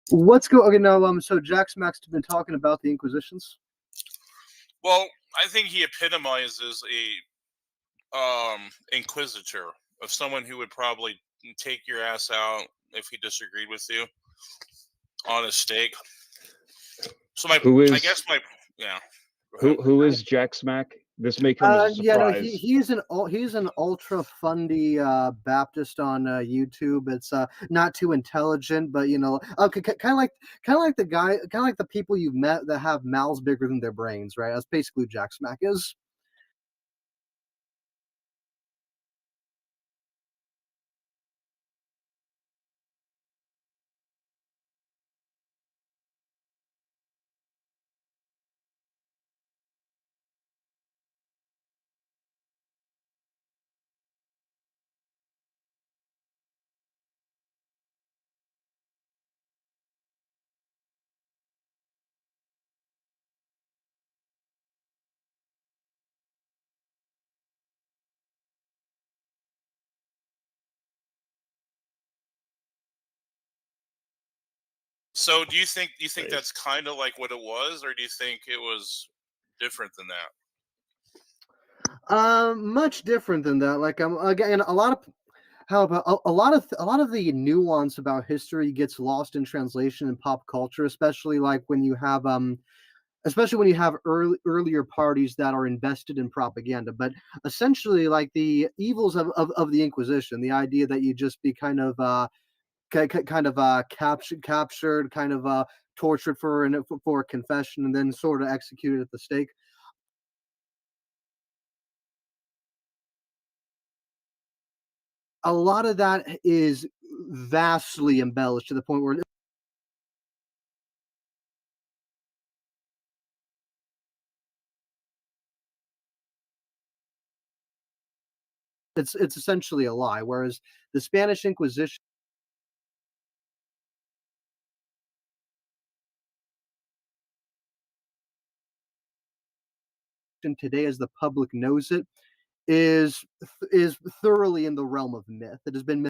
What's go okay now? So Jack's Max has been talking about the Inquisitions. Well, I think he epitomizes a inquisitor, of someone who would probably take your ass out if he disagreed with you on a stake. So Who I is guess yeah. Go ahead. who is Jack Smack? This may come as a Yeah, no, surprise. he's an ultra fundy Baptist on YouTube. It's not too intelligent, but okay, kind of like the guy, kind of like the people you've met that have mouths bigger than their brains, right? That's basically who Jack Smack is. So do you think Right. that's kind of like what it was, or do you think it was different than that? Much different than that. Like again, a lot of how about a lot of the nuance about history gets lost in translation and pop culture, especially like when you have especially when you have earlier parties that are invested in propaganda. But essentially, like the evils of the Inquisition, the idea that you just be kind of captured, kind of tortured for a confession, and then sort of executed at the stake. A lot of that is vastly embellished to the point where it's essentially a lie. Whereas the Spanish Inquisition today, as the public knows it, is is thoroughly in the realm of myth. It has been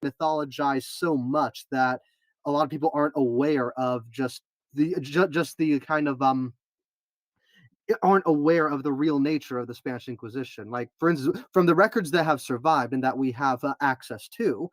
mythologized so much that a lot of people aren't aware of just the kind of aren't aware of the real nature of the Spanish Inquisition. Like, for instance, from the records that have survived and that we have access to,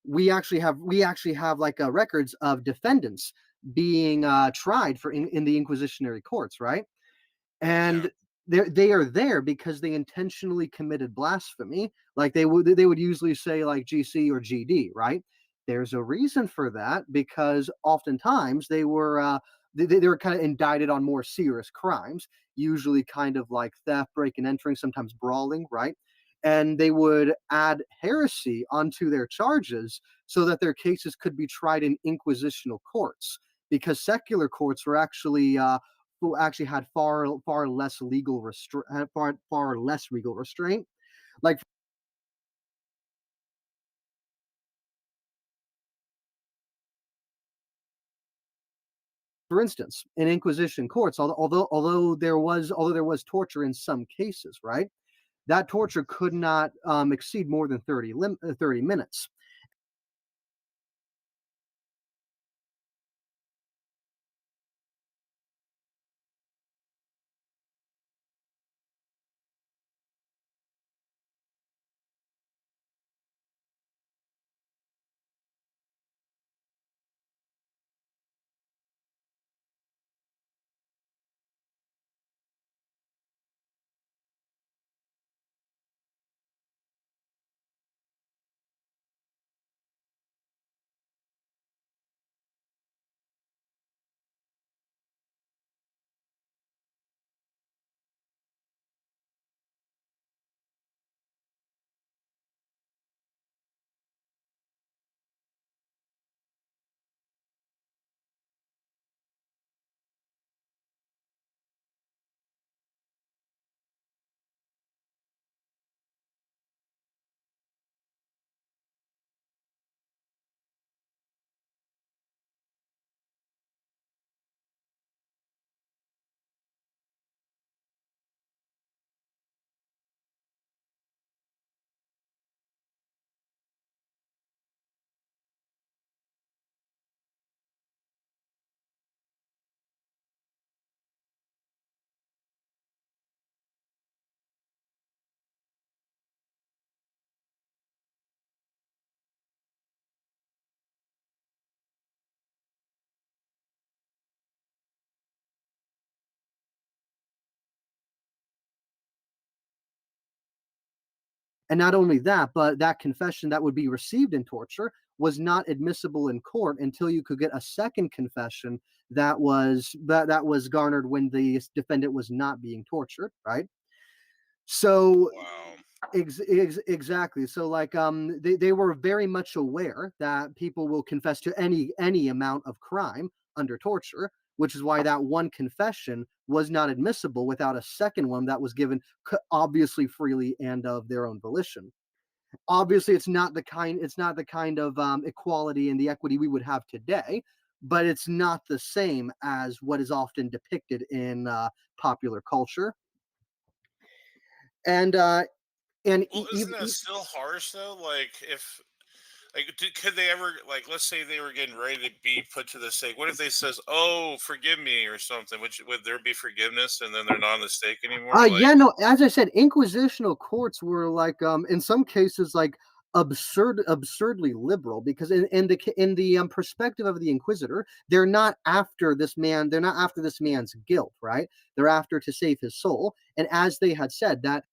we actually have like records of defendants being tried in the inquisitionary courts, right? Yeah. And they are there because they intentionally committed blasphemy. Like they would usually say like GC or GD, right? There's a reason for that because oftentimes they were kind of indicted on more serious crimes, usually kind of like theft, break and entering, sometimes brawling, right? And they would add heresy onto their charges so that their cases could be tried in inquisitional courts because secular courts were actually who actually had far less far less legal restraint. Like for instance, in Inquisition courts, although there was torture in some cases, right? That torture could not exceed more than 30 minutes. And not only that, but that confession that would be received in torture was not admissible in court until you could get a second confession that was garnered when the defendant was not being tortured, right? So Wow. exactly. So like they were very much aware that people will confess to any amount of crime under torture, which is why that one confession was not admissible without a second one that was given obviously freely and of their own volition. Obviously it's not the kind of equality and the equity we would have today, but it's not the same as what is often depicted in popular culture. And uh and Well, isn't that still harsh though? Like, if could they ever, like, let's say they were getting ready to be put to the stake. What if they says, "Oh, forgive me" or something? Would there be forgiveness, and then they're not on the stake anymore? Like, Yeah, no, as I said, inquisitional courts were like, in some cases, like absurdly liberal because in the perspective of the inquisitor, they're not after this man's guilt, right? They're after to save his soul, and as they had said that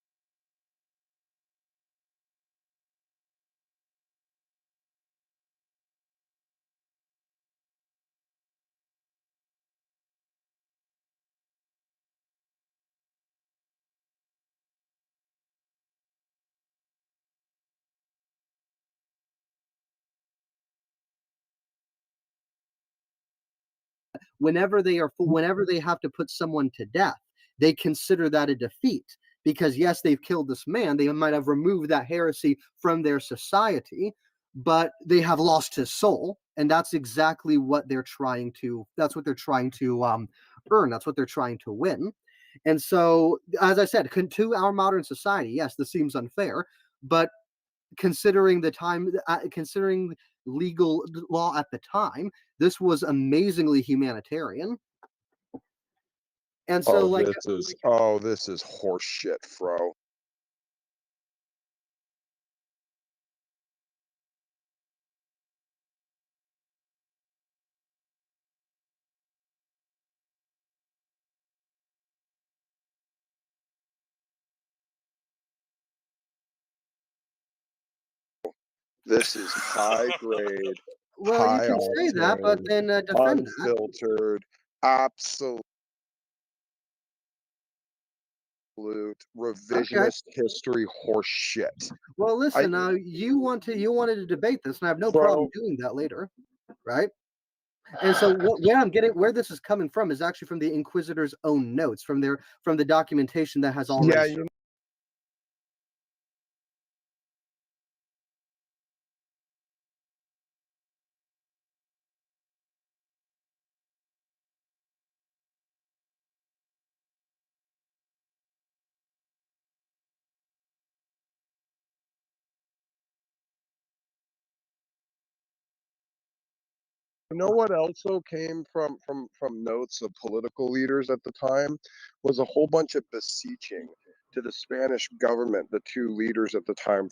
whenever they have to put someone to death, they consider that a defeat because yes, they've killed this man, they might have removed that heresy from their society, but they have lost his soul, and that's what they're trying to earn. That's what they're trying to win. And so, as I said, to our modern society, yes, this seems unfair, but considering legal law at the time, this was amazingly humanitarian. And so, like, This is horse shit, bro. This is high grade, Well, you high can say that, but octane, then defend that. unfiltered, absolute Okay. revisionist history horse shit. Well, I, listen. You wanted to debate this, and I have no problem bro, doing that later, right? And so where I'm getting where this is coming from is actually from the Inquisitor's own notes, from the documentation that has already yeah, survived. you know what also came from notes of political leaders at the time was a whole bunch of beseeching to the Spanish government, the two leaders at the time,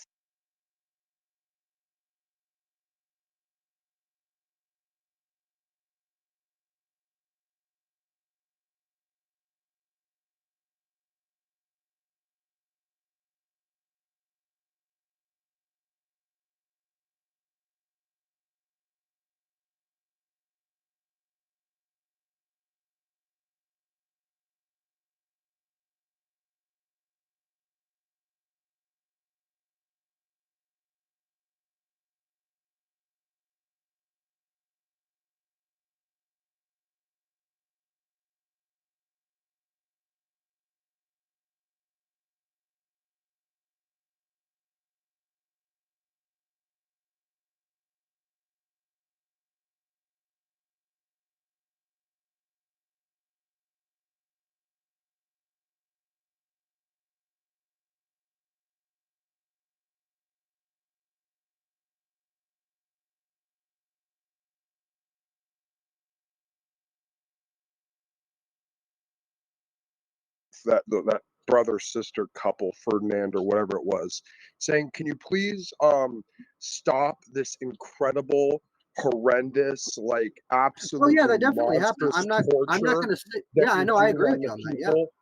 that brother sister couple, Ferdinand or whatever it was, saying, "Can you please stop this incredible, horrendous, like Oh yeah, absolutely that definitely happened. monstrous I'm not torture gonna say that yeah, I you're know, I doing agree with on you the on that, yeah. people?"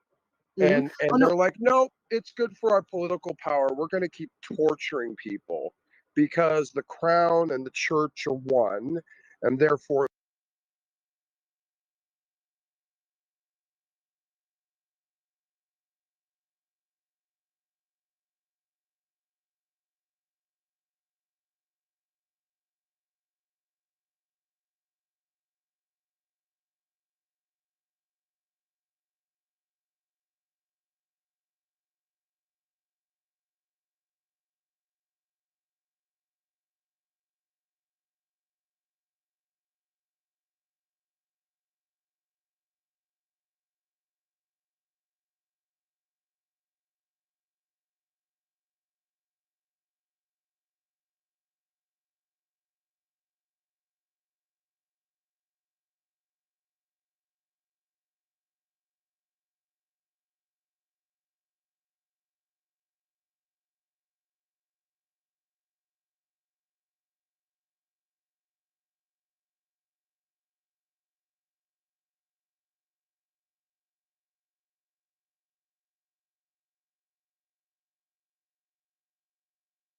Mhm. Oh, And no. they're like, "No, it's good for our political power. We're going to keep torturing people because the crown and the church are one, and therefore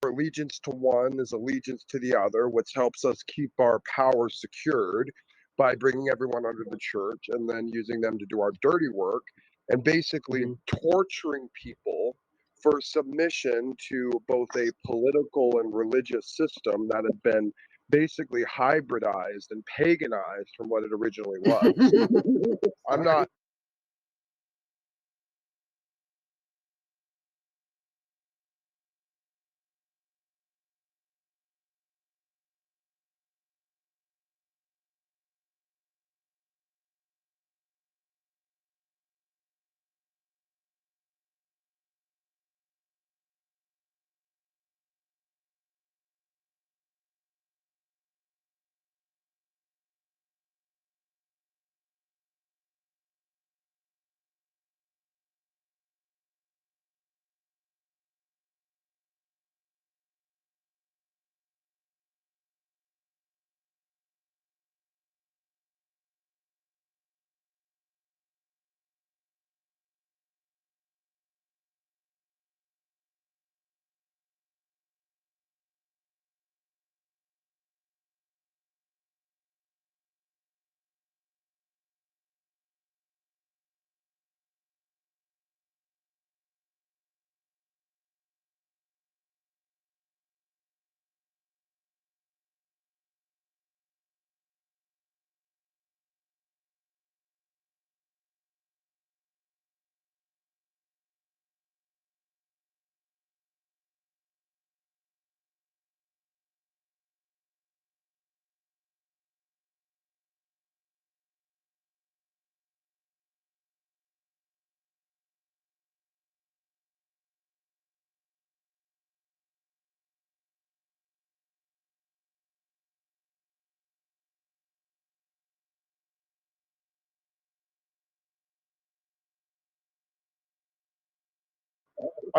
allegiance to one is allegiance to the other, which helps us keep our power secured by bringing everyone under the church and then using them to do our dirty work and basically Mhm. torturing people for submission to both a political and religious system that had been basically hybridized and paganized from what it originally was. I'm Alright. not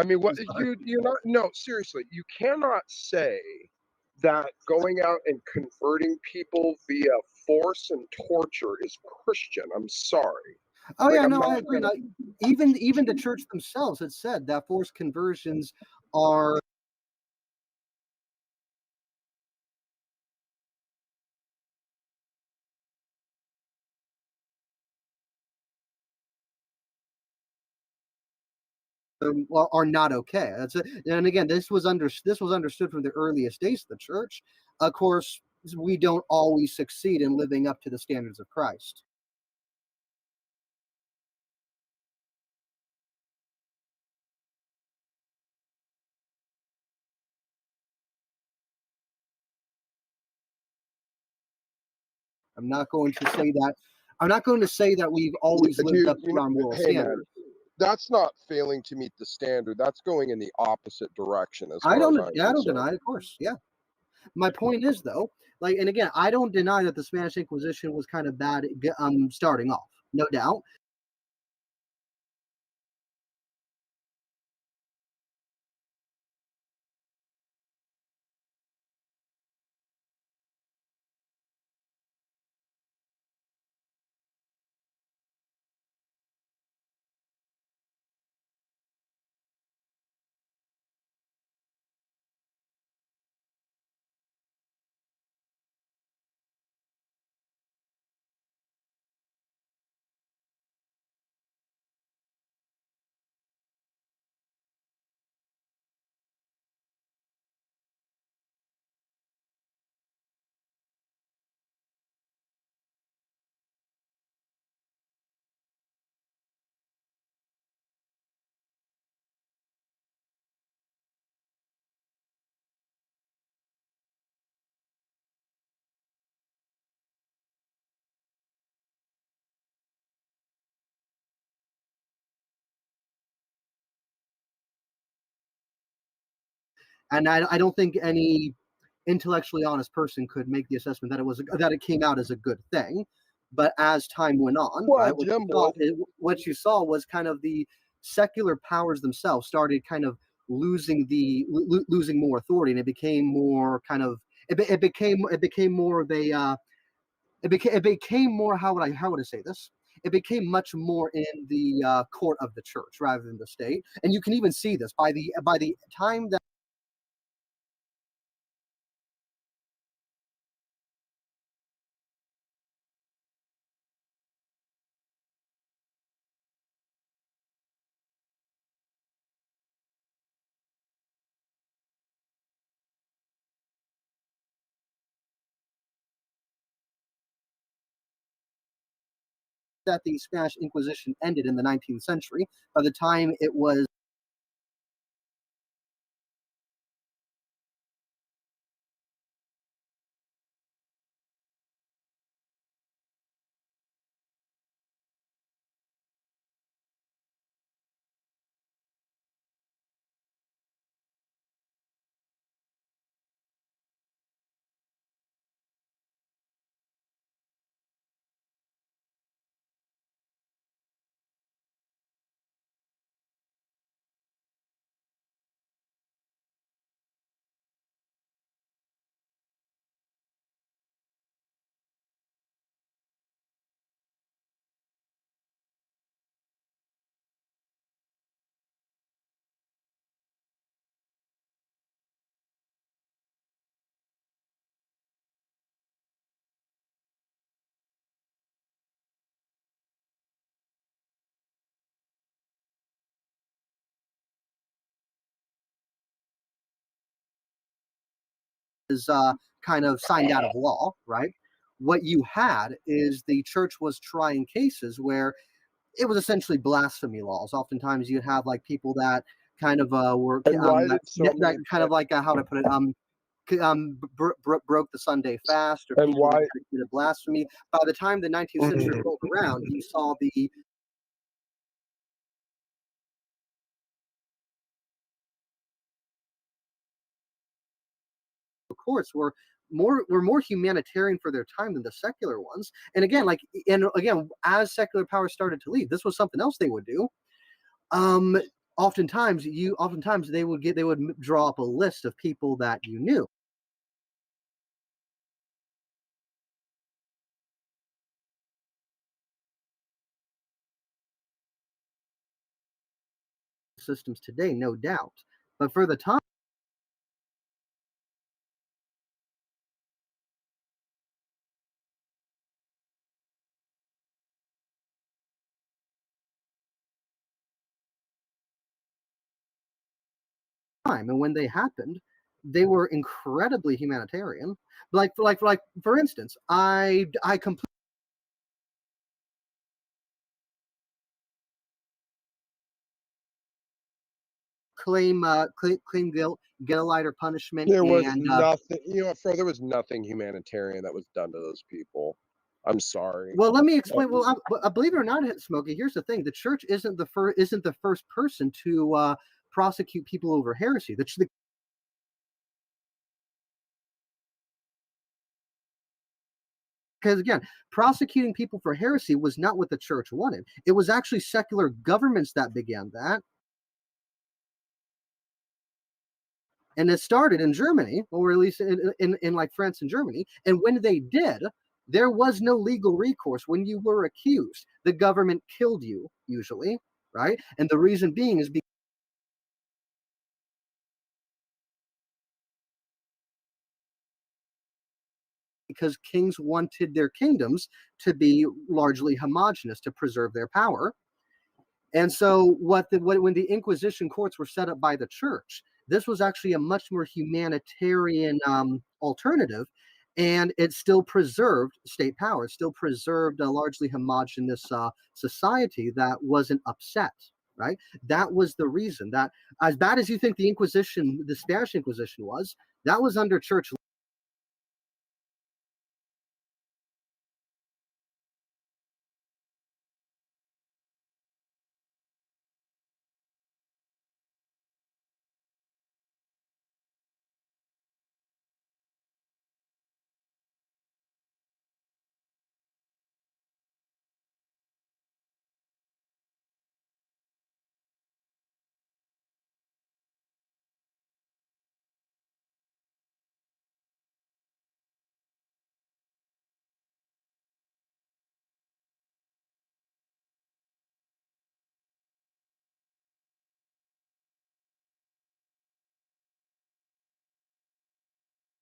I mean, what you're not, no, seriously, you cannot say that going out and converting people via force and torture is Christian. I'm sorry. Oh Like, yeah, I'm no, I not agree. gonna. Even the church themselves had said that forced conversions are are not okay. That's it. And again, this was understood from the earliest days of the church. Of course, we don't always succeed in living up to the standards of Christ. I'm not going to say that. I'm not going to say that we've always lived up to our moral Hey man, standards. that's not failing to meet the standard. That's going in the opposite direction, as I far as don't. I'm Yeah, I don't concerned. deny, of course. Yeah. My point is though, like, and again, I don't deny that the Spanish Inquisition was kind of bad, starting off, no doubt. And I don't think any intellectually honest person could make the assessment that that it came out as a good thing. But as time went on, Well, right, Jim, what you saw was kind of the secular powers themselves started kind of losing more authority, and it became more kind of it became more of a it became more, how would I say this? It became much more in the court of the church rather than the state, and you can even see this by the time that the Spanish Inquisition ended in the 19th century. By the time it was kind of signed out of law, right? What you had is the church was trying cases where it was essentially blasphemy laws. Oftentimes, you'd have like people that kind of were and why did so that many kind of like how to put it broke the Sunday fast, or and people why that committed blasphemy. By the time the 19th century rolled around, you saw the courts were more humanitarian for their time than the secular ones. And again, as secular power started to leave, this was something else they would do. Um, oftentimes they would draw up a list of people that you knew. Systems today, no doubt. But for the time, and when they happened, they were incredibly humanitarian. Like for instance, I completely claim guilt, get a lighter punishment, There was and nothing, there was nothing humanitarian that was done to those people. I'm sorry. well, let me explain. Well, believe it or not, Smokey. Here's the thing: the church isn't the first person to prosecute people over heresy. Because again, prosecuting people for heresy was not what the church wanted. It was actually secular governments that began that. And it started in Germany, or at least in like France and Germany. And when they did, there was no legal recourse. When you were accused, the government killed you, usually, right? And the reason being is because kings wanted their kingdoms to be largely homogenous to preserve their power. And so when the Inquisition courts were set up by the church, this was actually a much more humanitarian alternative, and it still preserved state power. It still preserved a largely homogenous society that wasn't upset. Right? That was the reason. That as bad as you think the Inquisition, the Spanish Inquisition was, that was under church.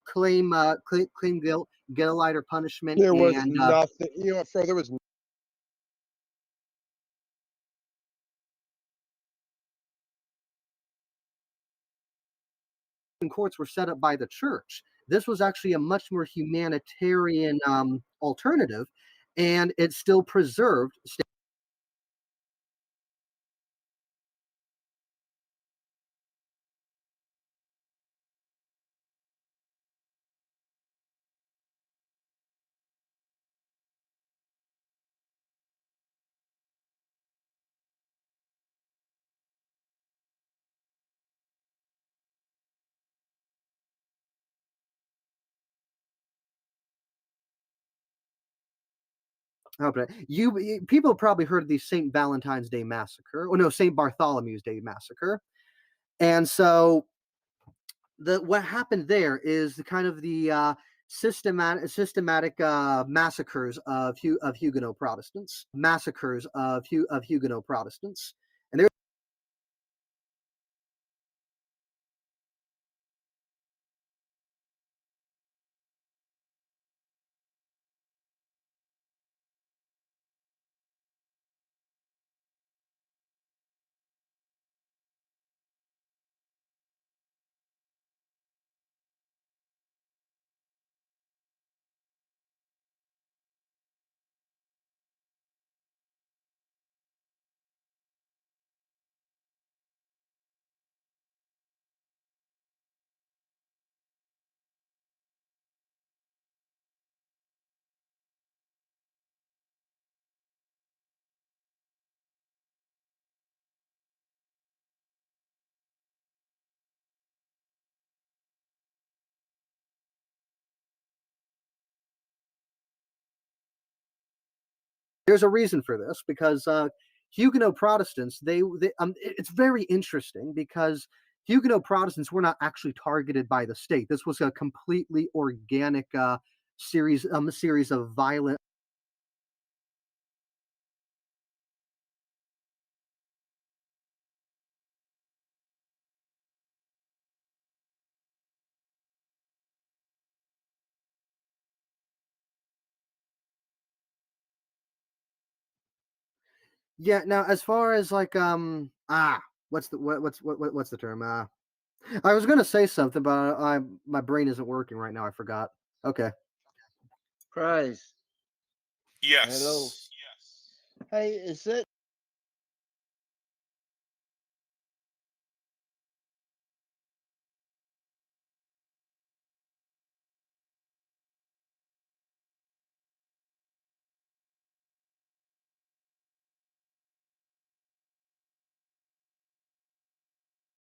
Claim guilt, get a lighter punishment, There was and nothing, there was courts were set up by the church. This was actually a much more humanitarian alternative, and it still preserved. Okay. People probably heard of the St. Valentine's Day massacre, or no, St. Bartholomew's Day massacre, and so what happened there is the systematic massacres of Huguenot Protestants, of Huguenot Protestants, and there. There's a reason for this because Huguenot Protestants, it's very interesting because Huguenot Protestants were not actually targeted by the state. This was a completely organic series of violent. Yeah. Now, as far as like what's the what's the term? I was gonna say something, but my brain isn't working right now. I forgot. Okay. Prize. Yes. Hello. Hey, is it